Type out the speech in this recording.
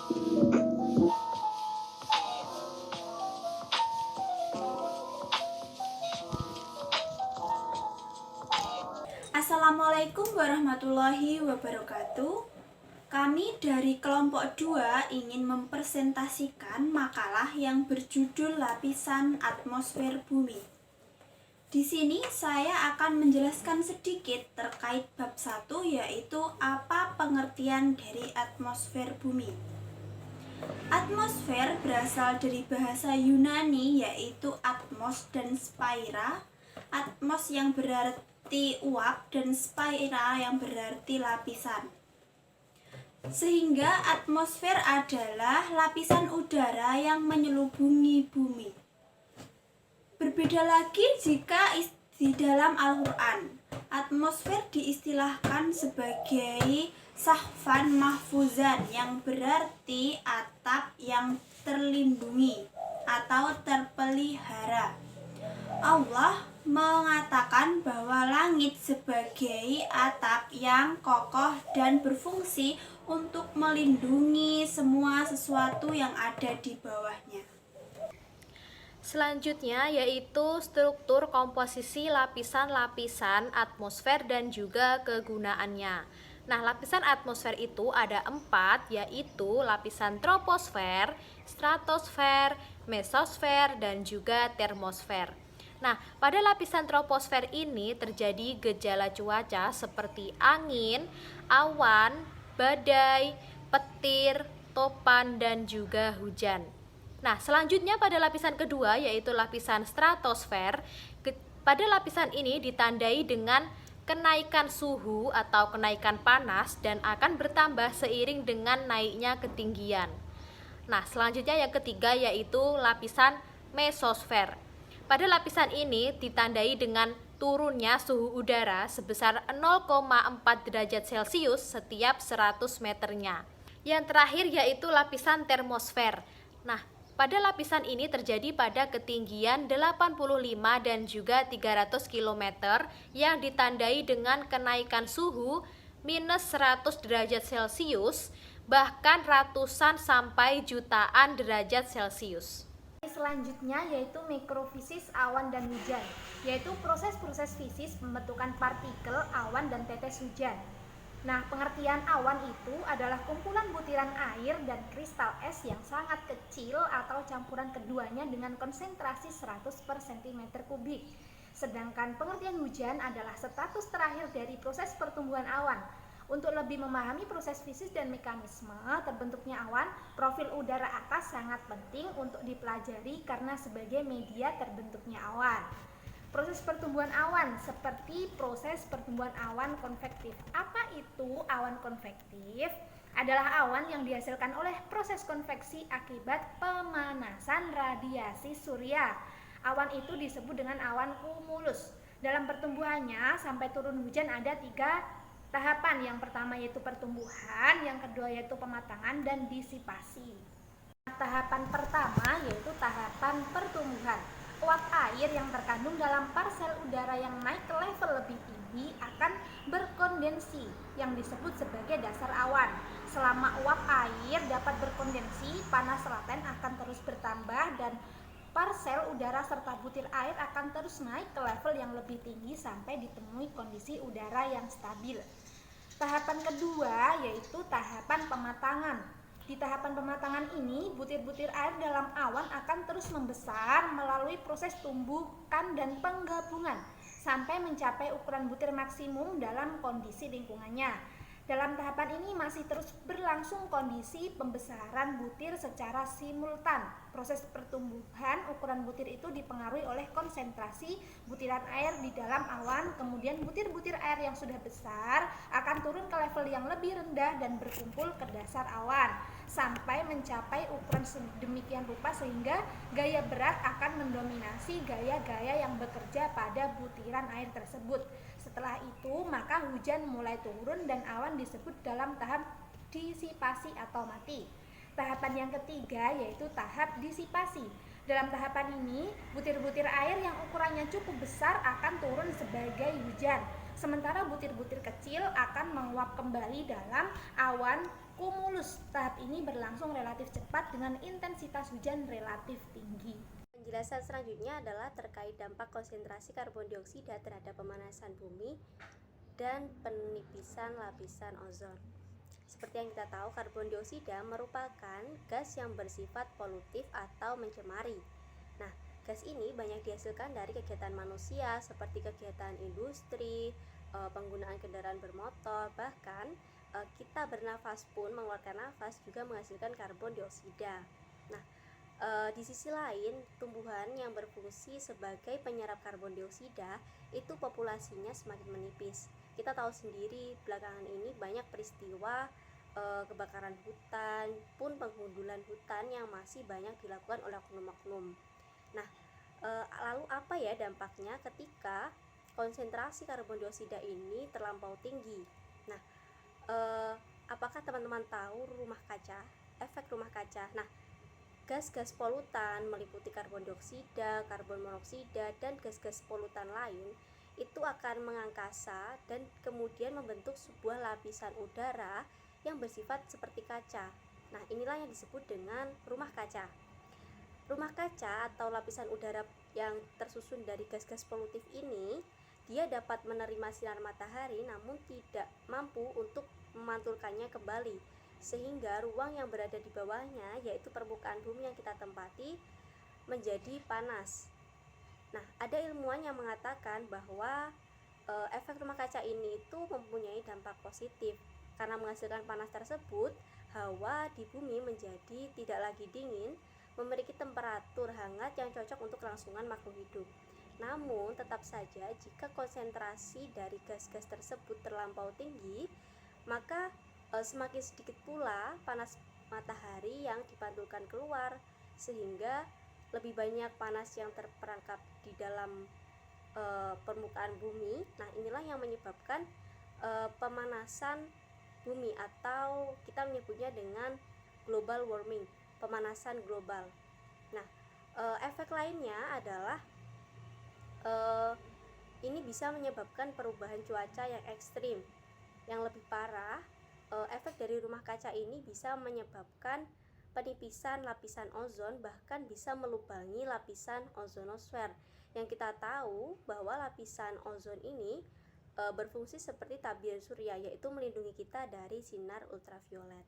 Assalamualaikum warahmatullahi wabarakatuh. Kami dari kelompok 2 ingin mempresentasikan makalah yang berjudul Lapisan Atmosfer Bumi. Di sini saya akan menjelaskan sedikit terkait bab 1, yaitu apa pengertian dari atmosfer bumi. Atmosfer berasal dari bahasa Yunani yaitu atmos dan spaira. Atmos yang berarti uap dan spaira yang berarti lapisan. Sehingga atmosfer adalah lapisan udara yang menyelubungi bumi. Berbeda lagi jika di dalam Al-Quran, atmosfer diistilahkan sebagai sahfan mahfuzan, yang berarti atap yang terlindungi atau terpelihara. Allah mengatakan bahwa langit sebagai atap yang kokoh dan berfungsi untuk melindungi semua sesuatu yang ada di bawahnya. Selanjutnya yaitu struktur komposisi lapisan-lapisan atmosfer dan juga kegunaannya. Nah, lapisan atmosfer itu ada 4, yaitu lapisan troposfer, stratosfer, mesosfer, dan juga termosfer. Nah, pada lapisan troposfer ini terjadi gejala cuaca seperti angin, awan, badai, petir, topan, dan juga hujan. Nah, selanjutnya pada lapisan kedua yaitu lapisan stratosfer. Pada lapisan ini ditandai dengan kenaikan suhu atau kenaikan panas dan akan bertambah seiring dengan naiknya ketinggian. Nah, selanjutnya yang ketiga yaitu lapisan mesosfer. Pada lapisan ini ditandai dengan turunnya suhu udara sebesar 0,4 derajat Celcius setiap 100 meternya. Yang terakhir yaitu lapisan termosfer. Nah, pada lapisan ini terjadi pada ketinggian 85 dan juga 300 km yang ditandai dengan kenaikan suhu minus 100 derajat Celcius, bahkan ratusan sampai jutaan derajat Celcius. Selanjutnya yaitu mikrofisis awan dan hujan, yaitu proses-proses fisis pembentukan partikel, awan, dan tetes hujan. Nah, pengertian awan itu adalah kumpulan butiran air dan kristal es yang sangat kecil atau campuran keduanya dengan konsentrasi 100 per cm kubik. Sedangkan pengertian hujan adalah status terakhir dari proses pertumbuhan awan. Untuk lebih memahami proses fisis dan mekanisme terbentuknya awan, profil udara atas sangat penting untuk dipelajari karena sebagai media terbentuknya awan. Proses pertumbuhan awan seperti proses pertumbuhan awan konvektif. Apa itu awan konvektif? Adalah awan yang dihasilkan oleh proses konveksi akibat pemanasan radiasi surya. Awan itu disebut dengan awan kumulus. Dalam pertumbuhannya sampai turun hujan ada 3 tahapan. Yang pertama yaitu pertumbuhan, yang kedua yaitu pematangan dan disipasi. Tahapan pertama yaitu tahapan pertumbuhan. Uap air yang terkandung dalam parsel udara yang naik ke level lebih tinggi akan berkondensi yang disebut sebagai dasar awan. Selama uap air dapat berkondensi, panas laten akan terus bertambah dan parsel udara serta butir air akan terus naik ke level yang lebih tinggi sampai ditemui kondisi udara yang stabil. Tahapan kedua yaitu tahapan pematangan. Di tahapan pematangan ini, butir-butir air dalam awan akan terus membesar melalui proses tumbukan dan penggabungan sampai mencapai ukuran butir maksimum dalam kondisi lingkungannya. Dalam tahapan ini masih terus berlangsung kondisi pembesaran butir secara simultan. Proses pertumbuhan ukuran butir itu dipengaruhi oleh konsentrasi butiran air di dalam awan. Kemudian butir-butir air yang sudah besar akan turun ke level yang lebih rendah dan berkumpul ke dasar awan sampai mencapai ukuran sedemikian rupa sehingga gaya berat akan mendominasi gaya-gaya yang bekerja pada butiran air tersebut. Setelah itu maka hujan mulai turun dan awan disebut dalam tahap disipasi atau mati. Tahapan yang ketiga yaitu tahap disipasi. Dalam tahapan ini, butir-butir air yang ukurannya cukup besar akan turun sebagai hujan. Sementara butir-butir kecil akan menguap kembali dalam awan Cumulus, tahap ini berlangsung relatif cepat dengan intensitas hujan relatif tinggi. Penjelasan selanjutnya adalah terkait dampak konsentrasi karbon dioksida terhadap pemanasan bumi dan penipisan lapisan ozon. Seperti yang kita tahu, karbon dioksida merupakan gas yang bersifat polutif atau mencemari. Nah, gas ini banyak dihasilkan dari kegiatan manusia seperti kegiatan industri, penggunaan kendaraan bermotor, bahkan kita bernafas pun mengeluarkan nafas juga menghasilkan karbon dioksida. Nah, di sisi lain, tumbuhan yang berfungsi sebagai penyerap karbon dioksida itu populasinya semakin menipis. Kita tahu sendiri belakangan ini banyak peristiwa kebakaran hutan pun penggundulan hutan yang masih banyak dilakukan oleh oknum-oknum. Nah, lalu apa ya dampaknya ketika konsentrasi karbon dioksida ini terlampau tinggi? Nah, apakah teman-teman tahu efek rumah kaca? Nah, gas-gas polutan meliputi karbon dioksida, karbon monoksida, dan gas-gas polutan lain itu akan mengangkasa dan kemudian membentuk sebuah lapisan udara yang bersifat seperti kaca. Nah, inilah yang disebut dengan rumah kaca. Rumah kaca atau lapisan udara yang tersusun dari gas-gas polutif ini, dia dapat menerima sinar matahari namun tidak mampu untuk memantulkannya kembali, sehingga ruang yang berada di bawahnya, yaitu permukaan bumi yang kita tempati, menjadi panas. Nah, ada ilmuwan yang mengatakan bahwa efek rumah kaca ini itu mempunyai dampak positif. Karena menghasilkan panas tersebut, hawa di bumi menjadi tidak lagi dingin, memiliki temperatur hangat yang cocok untuk kelangsungan makhluk hidup. Namun, tetap saja jika konsentrasi dari gas-gas tersebut terlampau tinggi, maka semakin sedikit pula panas matahari yang dipantulkan keluar, sehingga lebih banyak panas yang terperangkap di dalam permukaan bumi. Nah, inilah yang menyebabkan pemanasan bumi, atau kita menyebutnya dengan global warming, pemanasan global. Nah, efek lainnya adalah ini bisa menyebabkan perubahan cuaca yang ekstrim. Yang lebih parah, efek dari rumah kaca ini bisa menyebabkan penipisan lapisan ozon, bahkan bisa melubangi lapisan ozonosfer. Yang kita tahu bahwa lapisan ozon ini berfungsi seperti tabir surya, yaitu melindungi kita dari sinar ultraviolet.